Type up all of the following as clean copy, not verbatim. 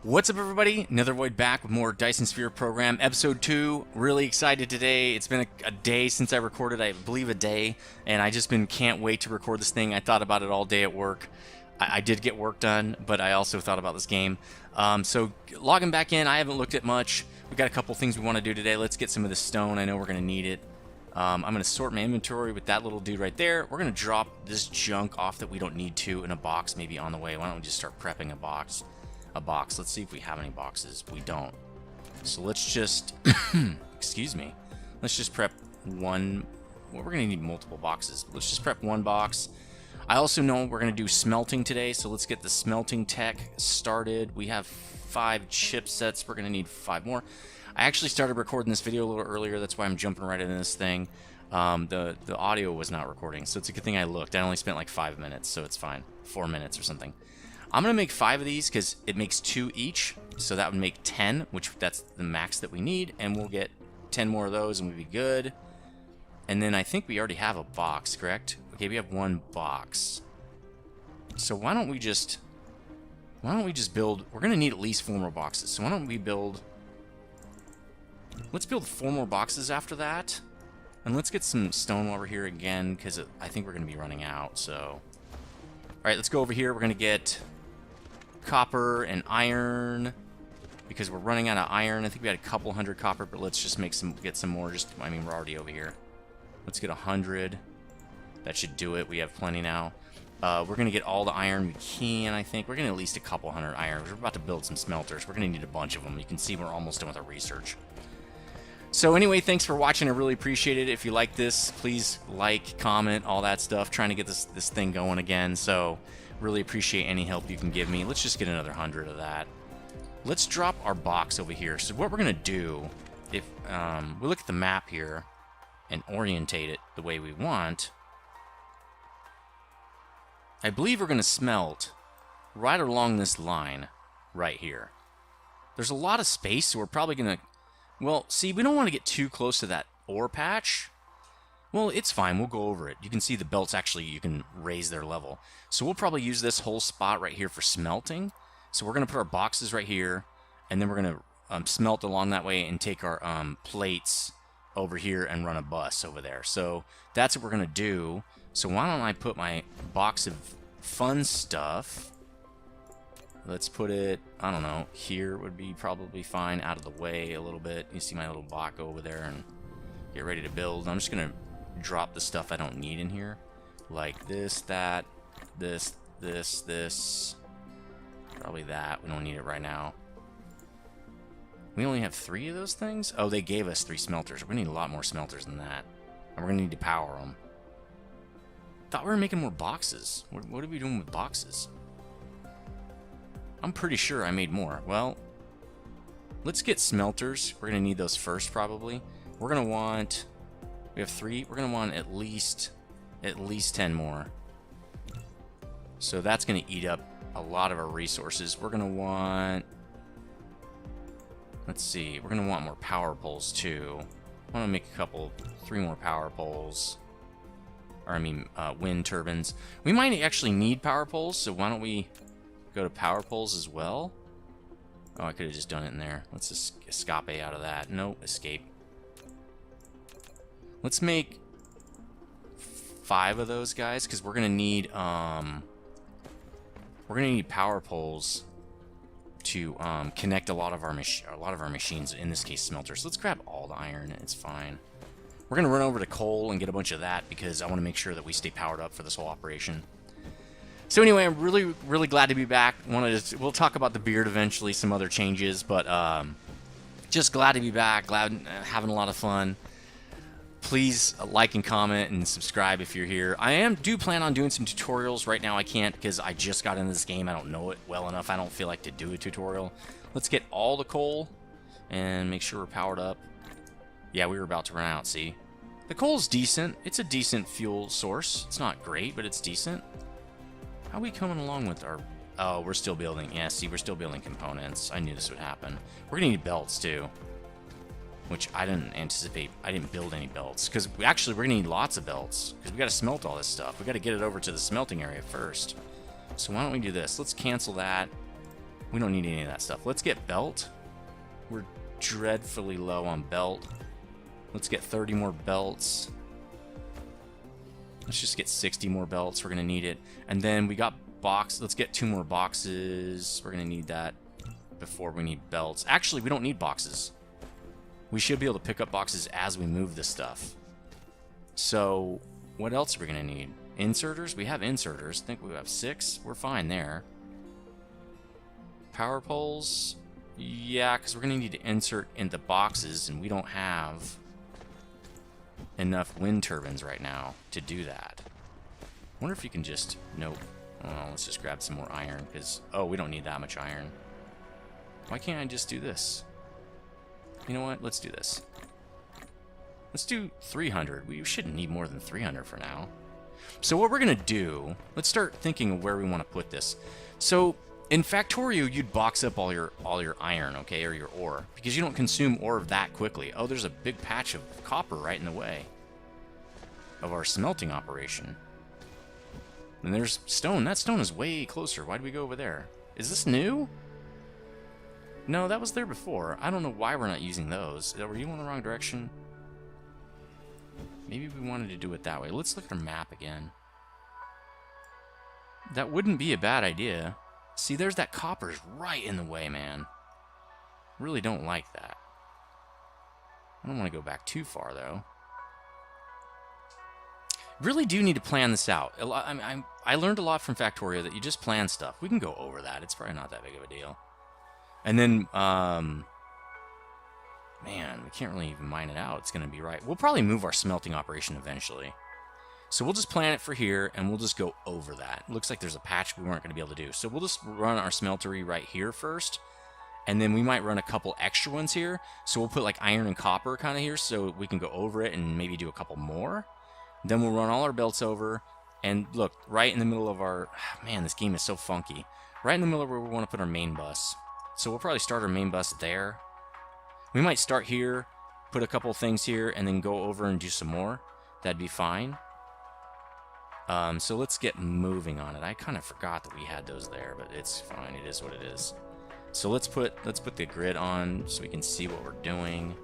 What's up, everybody? Nethervvoid back with more Dyson Sphere Program, Episode 2. Really excited today. It's been a day since I recorded, I believe a day, and I just can't wait to record this thing. I thought about it all day at work. I did get work done, but I also thought about this game. So logging back in, I haven't looked at much. We got a couple things we want to do today. Let's get some of this stone. I know we're going to need it. I'm going to sort my inventory with that little dude right there. We're going to drop this junk off that we don't need to in a box maybe on the way. Why don't we just start prepping a box? Let's see if we have any boxes. We don't. So let's just excuse me. Let's just prep one. Well, we're gonna need multiple boxes. Let's just prep one box. I also know we're gonna do smelting today, so let's get the smelting tech started. We have 5 chipsets. We're gonna need 5 more. I actually started recording this video a little earlier. That's why I'm jumping right into this thing. The audio was not recording, so it's a good thing I looked. I only spent like 5 minutes, so it's fine. 4 minutes or something. I'm going to make 5 of these because it makes 2 each, so that would make 10, which that's the max that we need, and we'll get 10 more of those and we'll be good. And then I think we already have a box, correct? Okay, we have 1 box. So why don't we just build, we're going to need at least 4 more boxes, so why don't we build, let's build 4 more boxes after that, and let's get some stone while we're here again, because I think we're going to be running out, so. Alright, let's go over here, we're going to get copper and iron because we're running out of iron. I think we had a couple hundred copper, but let's just get some more. I mean, we're already over here. Let's get 100. That should do it. We have plenty now. We're gonna get all the iron we can. I think we're gonna at least a couple hundred iron. We're about to build some smelters. We're gonna need a bunch of them. You can see we're almost done with our research. So anyway, thanks for watching. I really appreciate it. If you like this, please like, comment, all that stuff. Trying to get this thing going again. So really appreciate any help you can give me. Let's just get another 100 of that. Let's drop our box over here. So what we're going to do, if we look at the map here and orientate it the way we want, I believe we're going to smelt right along this line right here. There's a lot of space, so we're probably going to, well, see, we don't want to get too close to that ore patch. Well, it's fine. We'll go over it. You can see the belts actually, you can raise their level. So we'll probably use this whole spot right here for smelting. So we're going to put our boxes right here, and then we're going to smelt along that way and take our plates over here and run a bus over there. So that's what we're going to do. So why don't I put my box of fun stuff, let's put it, I don't know, here would be probably fine, out of the way a little bit. You see my little block over there and get ready to build. I'm just going to drop the stuff I don't need in here, like this, that, this, probably that. We don't need it right now. We only have 3 of those things. Oh, they gave us 3 smelters. We need a lot more smelters than that, and we're gonna need to power them. Thought we were making more boxes. What are we doing with boxes? I'm pretty sure I made more. Well, let's get smelters. We're gonna need those first probably. We're gonna want, we have 3. We're gonna want at least 10 more. So that's gonna eat up a lot of our resources. We're gonna want, let's see, we're gonna want more power poles too. I want to make 3 more power poles. Or I mean, wind turbines. We might actually need power poles, so why don't we go to power poles as well? Oh, I could have just done it in there. Let's just escape out of that. No, escape. Let's make 5 of those guys, because we're gonna need power poles to connect a lot of our machines. In this case, smelters. So let's grab all the iron. It's fine. We're gonna run over to coal and get a bunch of that because I want to make sure that we stay powered up for this whole operation. So anyway, I'm really glad to be back. We'll talk about the beard eventually, some other changes, but just glad to be back. Glad, having a lot of fun. Please like and comment and subscribe if you're here. I do plan on doing some tutorials. Right now I can't because I just got into this game. I don't know it well enough. I don't feel like to do a tutorial. Let's get all the coal and make sure we're powered up. Yeah, we were about to run out, see? The coal's decent. It's a decent fuel source. It's not great, but it's decent. How are we coming along with our... Oh, we're still building. Yeah, see, we're still building components. I knew this would happen. We're going to need belts, too. Which I didn't anticipate. I didn't build any belts. Because we're going to need lots of belts. Because we got to smelt all this stuff. We got to get it over to the smelting area first. So why don't we do this? Let's cancel that. We don't need any of that stuff. Let's get belt. We're dreadfully low on belt. Let's get 30 more belts. Let's just get 60 more belts. We're going to need it. And then we got box. Let's get 2 more boxes. We're going to need that before we need belts. Actually, we don't need boxes. We should be able to pick up boxes as we move this stuff. So, what else are we going to need? Inserters? We have inserters. I think we have 6. We're fine there. Power poles? Yeah, because we're going to need to insert into boxes, and we don't have enough wind turbines right now to do that. I wonder if you can just... Nope. Oh, let's just grab some more iron, because... Oh, we don't need that much iron. Why can't I just do this? You know what? Let's do this. Let's do 300. We shouldn't need more than 300 for now. So what we're going to do... Let's start thinking of where we want to put this. So... In Factorio, you'd box up all your iron, okay, or your ore, because you don't consume ore that quickly. Oh, there's a big patch of copper right in the way of our smelting operation. And there's stone. That stone is way closer. Why do we go over there? Is this new? No, that was there before. I don't know why we're not using those. Were you in the wrong direction? Maybe we wanted to do it that way. Let's look at our map again. That wouldn't be a bad idea. See, there's that copper's right in the way, man. Really don't like that. I don't want to go back too far, though. Really do need to plan this out. I learned a lot from Factorio that you just plan stuff. We can go over that. It's probably not that big of a deal. And then, man, we can't really even mine it out. It's going to be right. We'll probably move our smelting operation eventually. So we'll just plan it for here, and we'll just go over that. Looks like there's a patch we weren't going to be able to do. So we'll just run our smeltery right here first, and then we might run a couple extra ones here. So we'll put like iron and copper kind of here so we can go over it and maybe do a couple more. Then we'll run all our belts over, and look, right in the middle of our... Man, this game is so funky. Right in the middle of where we want to put our main bus. So we'll probably start our main bus there. We might start here, put a couple things here, and then go over and do some more. That'd be fine. So let's get moving on it. I kind of forgot that we had those there, but it's fine. It is what it is. So let's put the grid on so we can see what we're doing.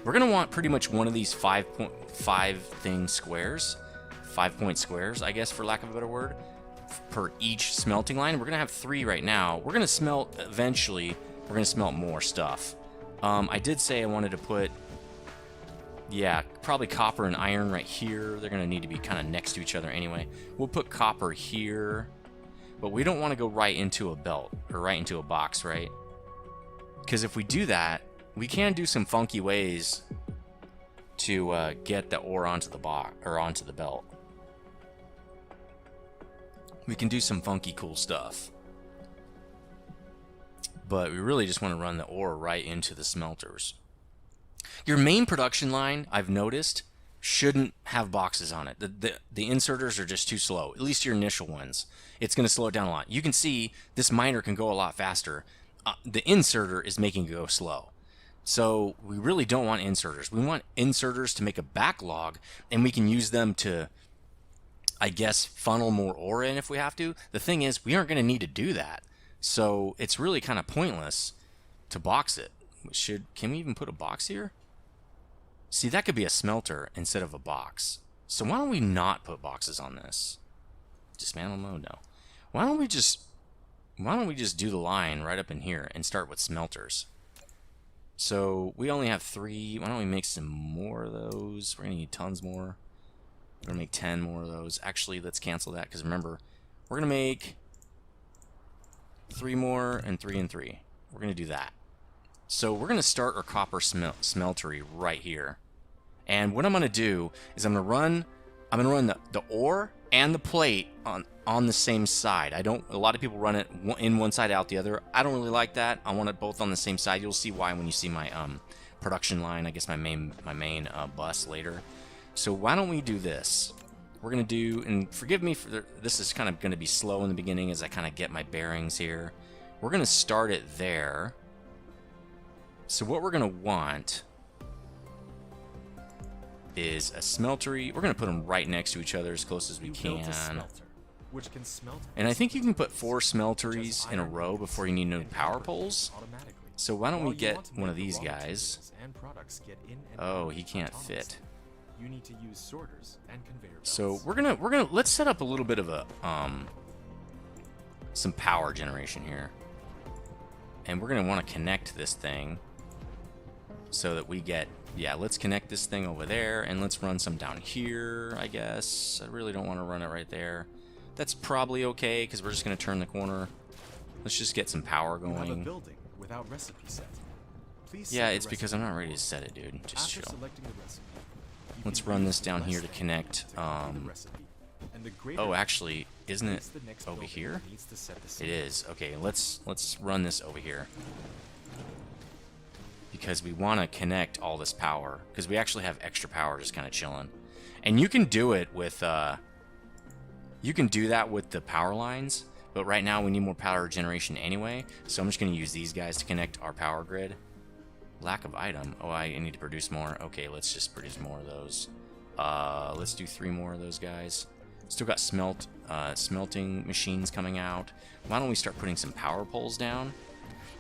We're gonna want pretty much one of these 5.5 thing squares, 5-point squares, I guess, for lack of a better word, per each smelting line. We're gonna have 3 right now. We're gonna smelt eventually. We're gonna smelt more stuff. I did say I wanted to put. Yeah, probably copper and iron right here. They're going to need to be kind of next to each other anyway. We'll put copper here, but we don't want to go right into a belt or right into a box, right? Because if we do that, we can do some funky ways to get the ore onto the box or onto the belt. We can do some funky cool stuff. But we really just want to run the ore right into the smelters. Your main production line, I've noticed, shouldn't have boxes on it. The inserters are just too slow, at least your initial ones. It's going to slow it down a lot. You can see this miner can go a lot faster. The inserter is making it go slow. So we really don't want inserters. We want inserters to make a backlog, and we can use them to, I guess, funnel more ore in if we have to. The thing is, we aren't going to need to do that. So it's really kind of pointless to box it. Can we even put a box here? See, that could be a smelter instead of a box. So why don't we not put boxes on this? Dismantle mode? No. Why don't we just do the line right up in here and start with smelters? So we only have 3. Why don't we make some more of those? We're gonna need tons more. We're gonna make 10 more of those. Actually, let's cancel that because remember, we're gonna make 3 more and 3 and 3. We're gonna do that. So we're going to start our copper smeltery right here. And what I'm going to do is I'm going to run the ore and the plate on the same side. A lot of people run it in one side out the other. I don't really like that. I want it both on the same side. You'll see why when you see my production line, I guess my main bus later. So why don't we do this? We're going to do, and forgive me for this is kind of going to be slow in the beginning as I kind of get my bearings here. We're going to start it there. So what we're going to want is a smeltery. We're going to put them right next to each other as close as we can. which can smelt. And I think you can put 4 smelteries in a row before you need no power poles. So why don't we get one of these guys? Oh, he can't fit. You need to use sorters and conveyor belts. So we're gonna let's set up a little bit of a some power generation here. And we're gonna want to connect this thing so that we get, yeah, let's connect this thing over there and let's run some down here, I guess. I really don't want to run it right there. That's probably okay because we're just gonna turn the corner. Let's just get some power going. You have a building without recipe set. Please yeah, it's because I'm not ready to set it, dude. Just chill. Let's run this down here to connect. Oh, actually, isn't it over here? It is. Okay, let's run this over here because we want to connect all this power because we actually have extra power just kind of chilling. And you can do it with you can do that with the power lines, but right now we need more power generation anyway, so I'm just going to use these guys to connect our power grid. Lack of item. Oh, I need to produce more. Okay, let's just produce more of those. Let's do 3 more of those guys. Still got smelting machines coming out. Why don't we start putting some power poles down?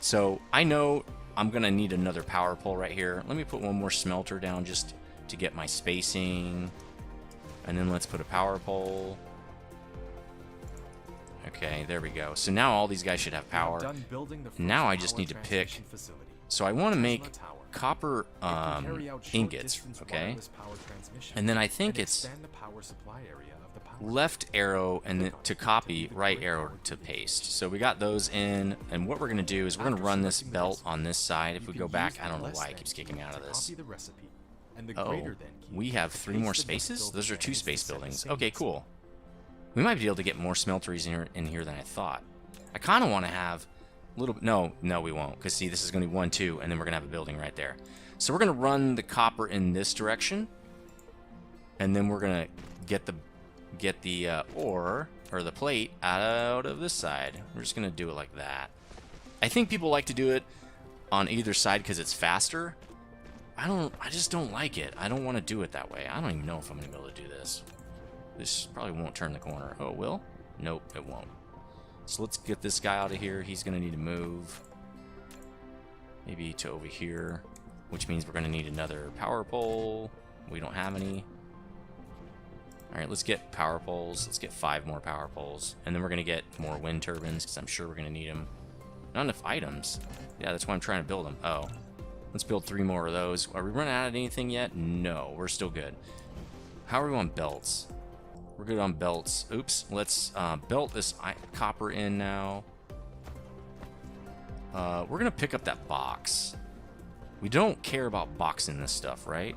So I know I'm gonna need another power pole right here. Let me put one more smelter down just to get my spacing. And then let's put a power pole. Okay, there we go. So now all these guys should have power. Now I just need to pick. So I want to make copper ingots, okay? And then I think it's left arrow and then to copy, right arrow to paste. So we got those in, and what we're going to do is we're going to run this belt on this side. If we go back, I don't know why it keeps kicking me out of this. Oh, we have 3 more spaces? Those are 2 space buildings. Okay, cool. We might be able to get more smelteries in here than I thought. I kind of want to have a little bit. No, we won't. Because see, this is going to be 1, 2, and then we're going to have a building right there. So we're going to run the copper in this direction, and then we're going to get the ore or the plate out of this side. We're just going to do it like that. I think people like to do it on either side because it's faster. I just don't like it. I don't want to do it that way. I don't even know if I'm going to be able to do this. This probably won't turn the corner. Oh, it will? Nope, it won't. So let's get this guy out of here. He's going to need to move. Maybe to over here, which means we're going to need another power pole. We don't have any. Alright, let's get power poles. Let's get 5 more power poles. And then we're going to get more wind turbines, because I'm sure we're going to need them. Not enough items. Yeah, that's why I'm trying to build them. Oh. Let's build 3 more of those. Are we running out of anything yet? No, we're still good. How are we on belts? We're good on belts. Oops. Let's belt this copper in now. We're going to pick up that box. We don't care about boxing this stuff, right?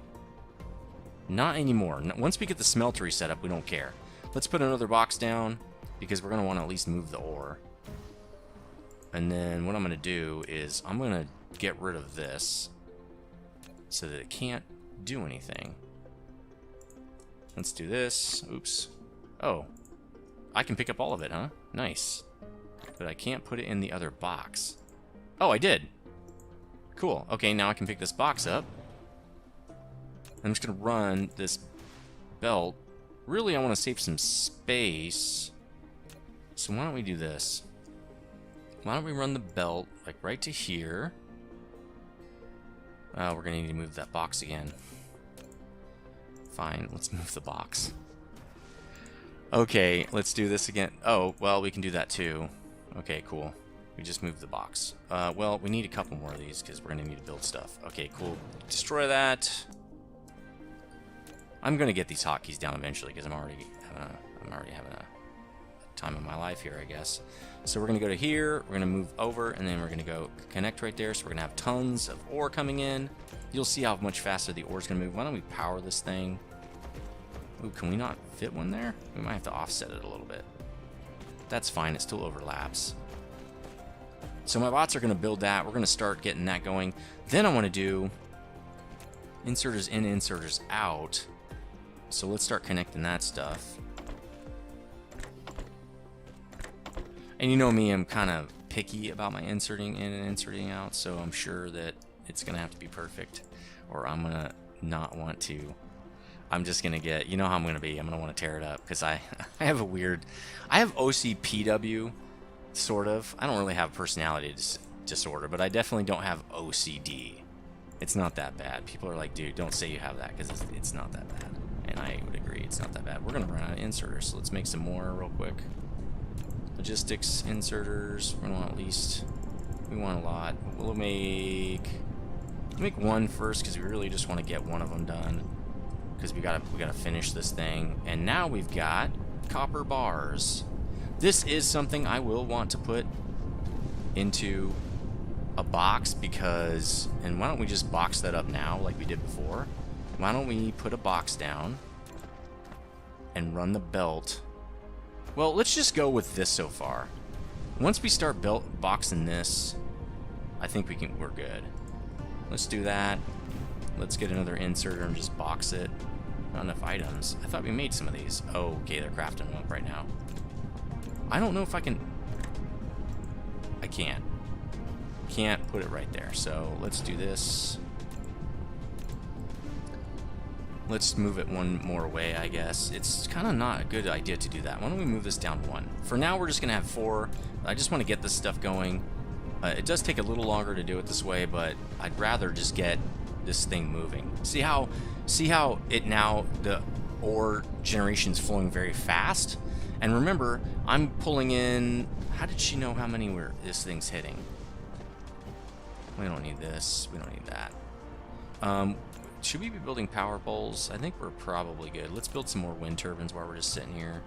Not anymore. Once we get the smeltery set up, we don't care. Let's put another box down because we're going to want to at least move the ore. And then what I'm going to do is I'm going to get rid of this so that it can't do anything. Let's do this. Oops. Oh. I can pick up all of it, huh? Nice. But I can't put it in the other box. Oh, I did. Cool. Okay, now I can pick this box up. I'm just going to run this belt. Really, I want to save some space. So why don't we do this? Why don't we run the belt like right to here? Oh, we're going to need to move that box again. Fine, let's move the box. Okay, let's do this again. Oh, well, we can do that too. Okay, cool. We just moved the box. Well, we need a couple more of these because we're going to need to build stuff. Okay, cool. Destroy that. I'm going to get these hotkeys down eventually because I'm already having a time of my life here, I guess. So we're going to go to here, we're going to move over, and then we're going to go connect right there. So we're going to have tons of ore coming in. You'll see how much faster the ore is going to move. Why don't we power this thing? Ooh, can we not fit one there? We might have to offset it a little bit. That's fine, it still overlaps. So my bots are going to build that. We're going to start getting that going. Then I want to do inserters in, inserters out. So let's start connecting that stuff. And you know me, I'm kind of picky about my inserting in and inserting out, so I'm sure that it's going to have to be perfect, or I'm going to not want to I'm just gonna get, you know how I'm gonna be. I'm gonna want to tear it up because I have a weird, I have OCPW, sort of. I don't really have personality disorder, but I definitely don't have OCD. It's not that bad. People are like, dude, don't say you have that because it's not that bad. And I would agree, it's not that bad. We're gonna run out of inserters, so let's make some more real quick. Logistics inserters. We're gonna want at least, we want a lot. We'll make one first because we really just want to get one of them done. Because we gotta finish this thing. And now we've got copper bars. This is something I will want to put into a box because, and why don't we just box that up now like we did before? Why don't we put a box down and run the belt? Well, let's just go with this so far. Once we start boxing this, I think we're good. Let's do that. Let's get another inserter and just box it. Not enough items. I thought we made some of these. Oh, okay, they're crafting them up right now. I don't know if I can... I can't. Can't put it right there. So let's do this. Let's move it one more way, I guess. It's kind of not a good idea to do that. Why don't we move this down one? For now, we're just going to have 4. I just want to get this stuff going. It does take a little longer to do it this way, but I'd rather just get this thing moving. See how it now, the ore generation's flowing very fast? And remember, I'm pulling in... How did she know how many this thing's hitting? We don't need this. We don't need that. Should we be building power poles? I think we're probably good. Let's build some more wind turbines while we're just sitting here.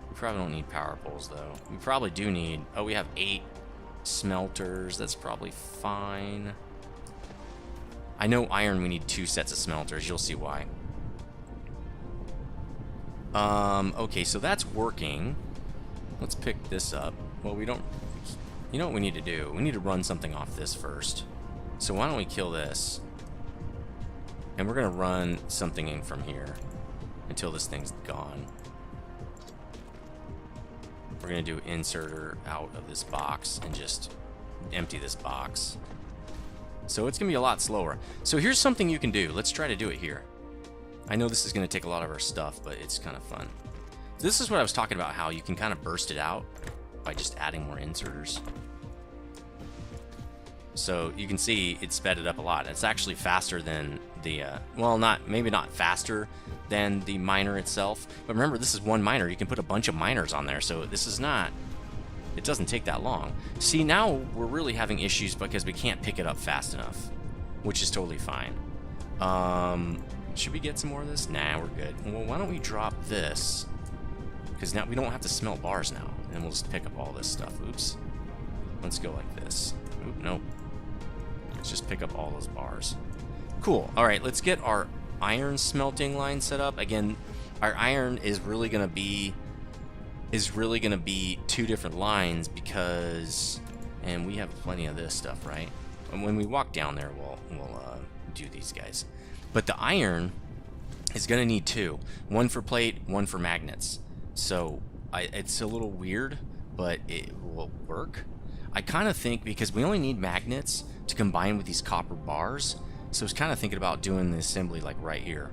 We probably don't need power poles, though. We probably do need... Oh, we have 8 smelters. That's probably fine. I know iron, we need 2 sets of smelters. You'll see why. Okay, so that's working. Let's pick this up. Well, we don't... You know what we need to do? We need to run something off this first. So why don't we kill this? And we're going to run something in from here until this thing's gone. We're going to do inserter out of this box and just empty this box. So it's going to be a lot slower. So here's something you can do. Let's try to do it here. I know this is going to take a lot of our stuff, but it's kind of fun. This is what I was talking about, how you can kind of burst it out by just adding more inserters. So you can see it sped it up a lot. It's actually faster than the, well, maybe not faster than the miner itself. But remember, this is one miner. You can put a bunch of miners on there. So this is not, it doesn't take that long. See, now we're really having issues because we can't pick it up fast enough, which is totally fine. Should we get some more of this? Nah, we're good. Well, why don't we drop this? Because now we don't have to smelt bars now. And we'll just pick up all this stuff. Oops. Let's go like this. Oop, nope. Let's just pick up all those bars. Cool. All right, let's get our iron smelting line set up. Again, our iron is really going to be 2 different lines because, and we have plenty of this stuff, right? And when we walk down there, we'll do these guys. But the iron is going to need 2. One for plate, one for magnets. So it's a little weird, but it will work. I kind of think because we only need magnets to combine with these copper bars, so I was kind of thinking about doing the assembly like right here.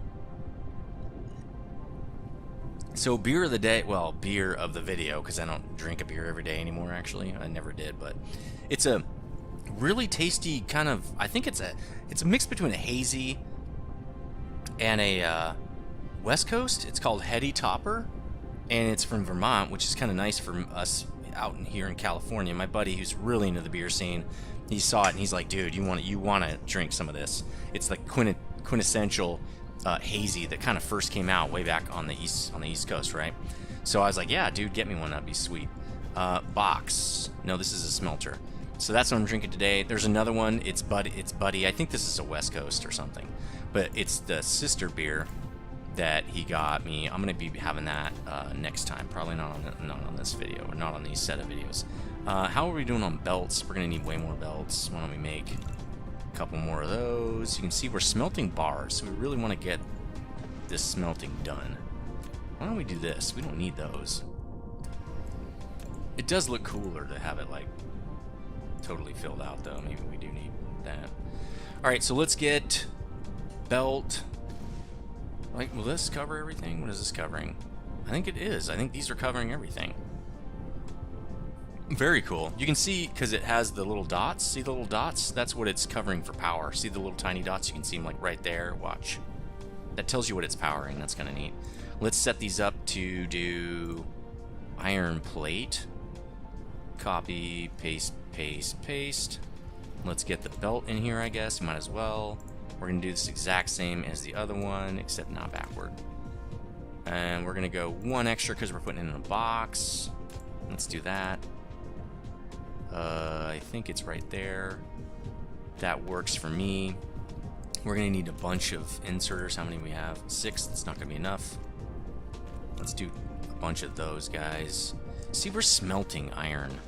So beer of the day, well, beer of the video, because I don't drink a beer every day anymore, actually. I never did, but it's a really tasty kind of, I think it's a mix between a hazy and a West Coast. It's called Heady Topper, and it's from Vermont, which is kind of nice for us out in here in California. My buddy, who's really into the beer scene, he saw it and he's like, dude, you want to drink some of this. It's like quintessential hazy that kind of first came out way back on the East Coast, right? So I was like, yeah, dude, get me one. That'd be sweet. Box. No, this is a smelter. So that's what I'm drinking today. There's another one. It's Buddy. I think this is a West Coast or something, but it's the sister beer that he got me. I'm gonna be having that next time. Probably not on this video, or not on these set of videos. How are we doing on belts? We're gonna need way more belts. Why don't we make a couple more of those? You can see we're smelting bars, so we really want to get this smelting done. Why don't we do this? We don't need those. It does look cooler to have it like totally filled out, though. Maybe we do need that. All right, so let's get belt. Like, will this cover everything? What is this covering? I think it is. I think these are covering everything. Very cool. You can see, because it has the little dots. See the little dots? That's what it's covering for power. See the little tiny dots? You can see them like right there. Watch. That tells you what it's powering. That's kind of neat. Let's set these up to do iron plate. Copy, paste, paste, paste. Let's get the belt in here, I guess. Might as well. We're going to do this exact same as the other one, except not backward. And we're going to go one extra because we're putting it in a box. Let's do that. I think it's right there. That works for me. We're going to need a bunch of inserters. How many we have? 6. That's not going to be enough. Let's do a bunch of those guys. See, we're smelting iron.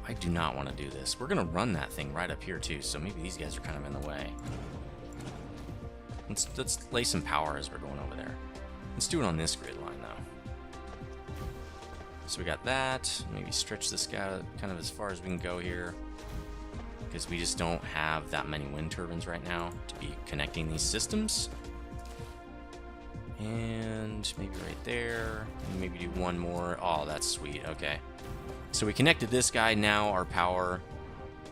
I do not want to do this. We're going to run that thing right up here too, so maybe these guys are kind of in the way. Let's lay some power as we're going over there. Let's do it on this grid line though. So we got that. Maybe stretch this guy kind of as far as we can go here, because we just don't have that many wind turbines right now to be connecting these systems. And maybe right there. And maybe do one more. Oh, that's sweet. Okay. So we connected this guy. Now our power.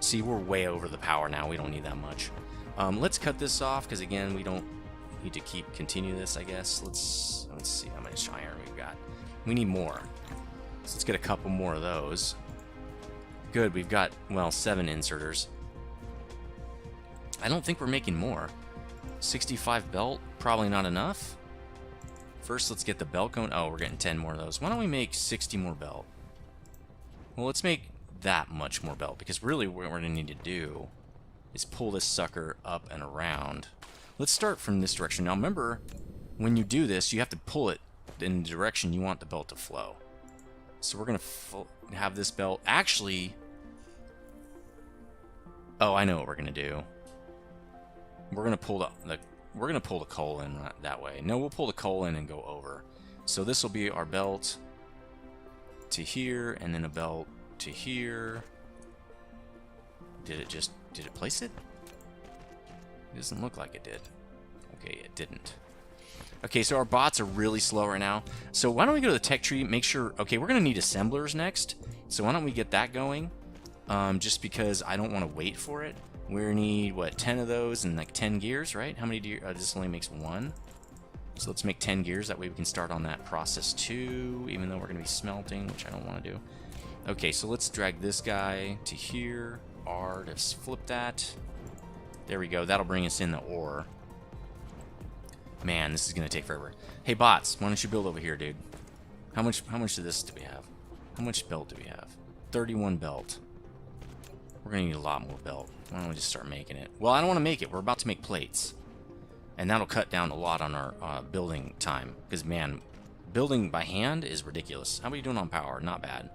See, we're way over the power now. We don't need that much. Let's cut this off because again, we don't need to continue this. I guess. Let's see how much iron we've got. We need more. So let's get a couple more of those. Good. We've got, well, 7 inserters. I don't think we're making more. 65 belt. Probably not enough. First, let's get the belt going. Oh, we're getting 10 more of those. Why don't we make 60 more belt? Well, let's make that much more belt, because really what we're going to need to do is pull this sucker up and around. Let's start from this direction. Now, remember, when you do this, you have to pull it in the direction you want the belt to flow. So we're going to have this belt actually... Oh, I know what we're going to do. We're going to pull the coal in that way. No, we'll pull the coal in and go over. So this will be our belt to here, and then a belt to here. Did it place it? It doesn't look like it did. Okay, it didn't. Okay, so our bots are really slow right now. So why don't we go to the tech tree, make sure... Okay, we're going to need assemblers next. So why don't we get that going? Just because I don't want to wait for it. We need, what, 10 of those and like 10 gears, right? How many gears? This only makes 1. So let's make 10 gears. That way we can start on that process too, even though we're going to be smelting, which I don't want to do. Okay, so let's drag this guy to here. R to flip that. There we go. That'll bring us in the ore. Man, this is going to take forever. Hey, bots, why don't you build over here, dude? How much of this do we have? How much belt do we have? 31 belt. We're going to need a lot more belt. Why don't we just start making it? Well, I don't want to make it. We're about to make plates. And that'll cut down a lot on our building time. Because, man, building by hand is ridiculous. How are we doing on power? Not bad.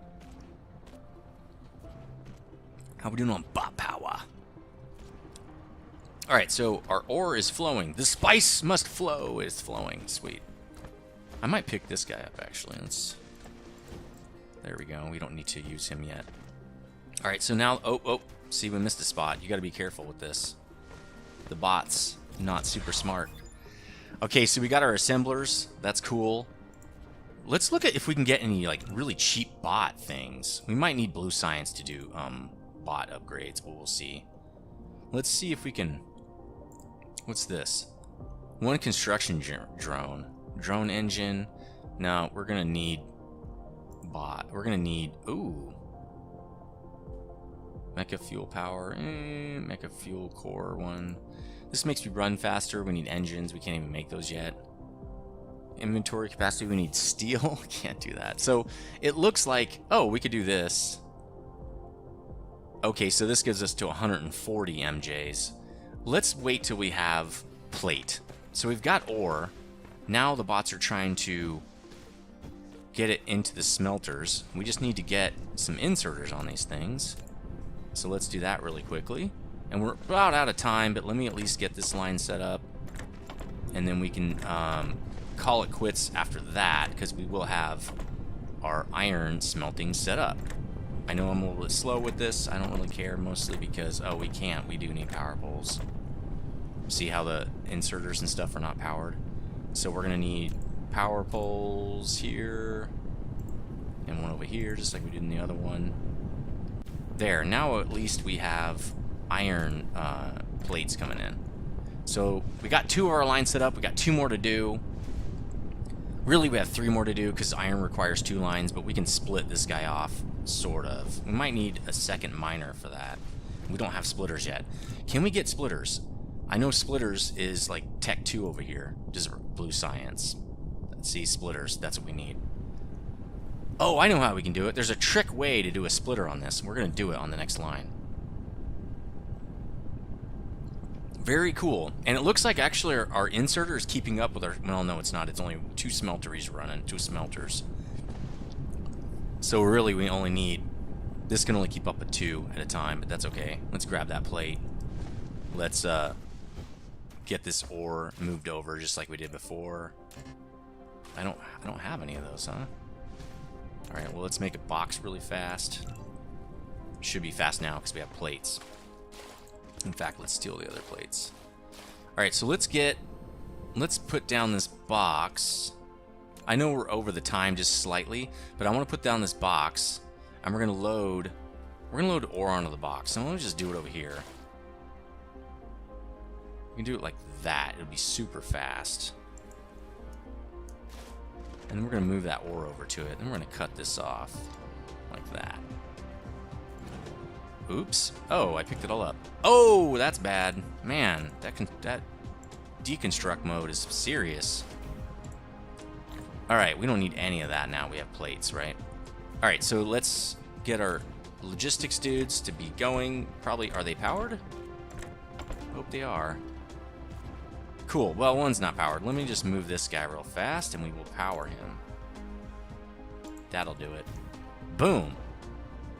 How are we doing on bot power? Alright, so our ore is flowing. The spice must flow. It's flowing. Sweet. I might pick this guy up, actually. There we go. We don't need to use him yet. Alright, so now... Oh, see, we missed a spot. You got to be careful with this. The bot's not super smart. Okay, so we got our assemblers. That's cool. Let's look at if we can get any, like, really cheap bot things. We might need blue science to do bot upgrades, but we'll see. Let's see if we can... What's this? 1 construction drone. Drone engine. No, we're going to need bot. We're going to need... Ooh. Mecha fuel power. Mecha fuel core 1. This makes me run faster. We need engines. We can't even make those yet. Inventory capacity. We need steel. Can't do that. So it looks like... Oh, we could do this. Okay, so this gives us to 140 MJs. Let's wait till we have plate. So we've got ore. Now the bots are trying to get it into the smelters. We just need to get some inserters on these things. So let's do that really quickly. And we're about out of time, but let me at least get this line set up. And then we can call it quits after that, because we will have our iron smelting set up. I know I'm a little bit slow with this. I don't really care, mostly because, oh, we can't. We do need power poles. See how the inserters and stuff are not powered? So we're gonna need power poles here and one over here, just like we did in the other one. There, now at least we have iron plates coming in. So we got 2 of our lines set up, we got 2 more to do. Really we have 3 more to do because iron requires 2 lines, but we can split this guy off, sort of. We might need a second miner for that. We don't have splitters yet. Can we get splitters? I know splitters is like Tech 2 over here, just blue science. Let's see, splitters, that's what we need. Oh, I know how we can do it. There's a trick way to do a splitter on this. We're going to do it on the next line. Very cool. And it looks like actually our inserter is keeping up with our... Well, no, it's not. It's only 2 smelteries running, 2 smelters. So really, we only need... This can only keep up with 2 at a time, but that's okay. Let's grab that plate. Let's get this ore moved over just like we did before. I don't have any of those, huh? Alright, well, let's make a box really fast. Should be fast now because we have plates. In fact, let's steal the other plates. Alright, so let's put down this box. I know we're over the time just slightly, but I want to put down this box, and we're gonna load ore onto the box. So I'm gonna just do it over here. We can do it like that. It'll be super fast. And we're going to move that ore over to it. Then we're going to cut this off like that. Oops. Oh, I picked it all up. Oh, that's bad. Man, that deconstruct mode is serious. Alright, we don't need any of that now. We have plates, right? Alright, so let's get our logistics dudes to be going. Probably, are they powered? Hope they are. Cool. Well, one's not powered. Let me just move this guy real fast, and we will power him. That'll do it. Boom.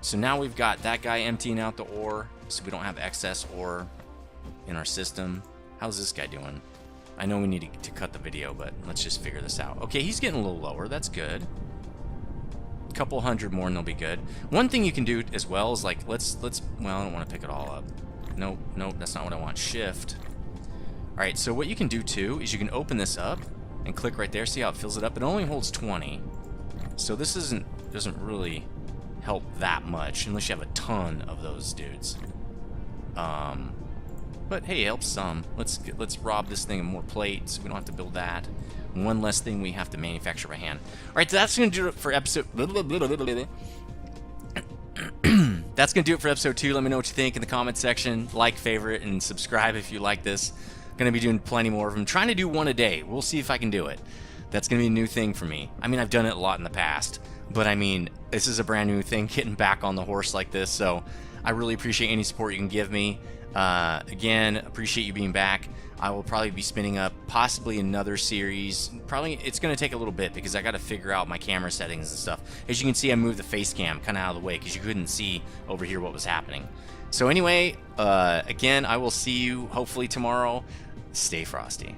So now we've got that guy emptying out the ore, so we don't have excess ore in our system. How's this guy doing? I know we need to cut the video, but let's just figure this out. Okay, he's getting a little lower. That's good. A couple hundred more, and they'll be good. One thing you can do as well is like, let's. Well, I don't want to pick it all up. Nope, that's not what I want. Shift. Alright, so what you can do too is you can open this up and click right there. See how it fills it up? It only holds 20. So this doesn't really help that much unless you have a ton of those dudes. But hey, it helps some. Let's rob this thing of more plates. We don't have to build that. One less thing we have to manufacture by hand. Alright, so that's going to do it for episode... That's going to do it for episode 2. Let me know what you think in the comment section. Like, favorite, and subscribe if you like this. Going to be doing plenty more of them. Trying to do one a day. We'll see if I can do it. That's going to be a new thing for me. I mean, I've done it a lot in the past. But I mean, this is a brand new thing, getting back on the horse like this. So I really appreciate any support you can give me. Again, appreciate you being back. I will probably be spinning up possibly another series. Probably it's going to take a little bit because I got to figure out my camera settings and stuff. As you can see, I moved the face cam kind of out of the way because you couldn't see over here what was happening. So anyway, again, I will see you hopefully tomorrow. Stay frosty.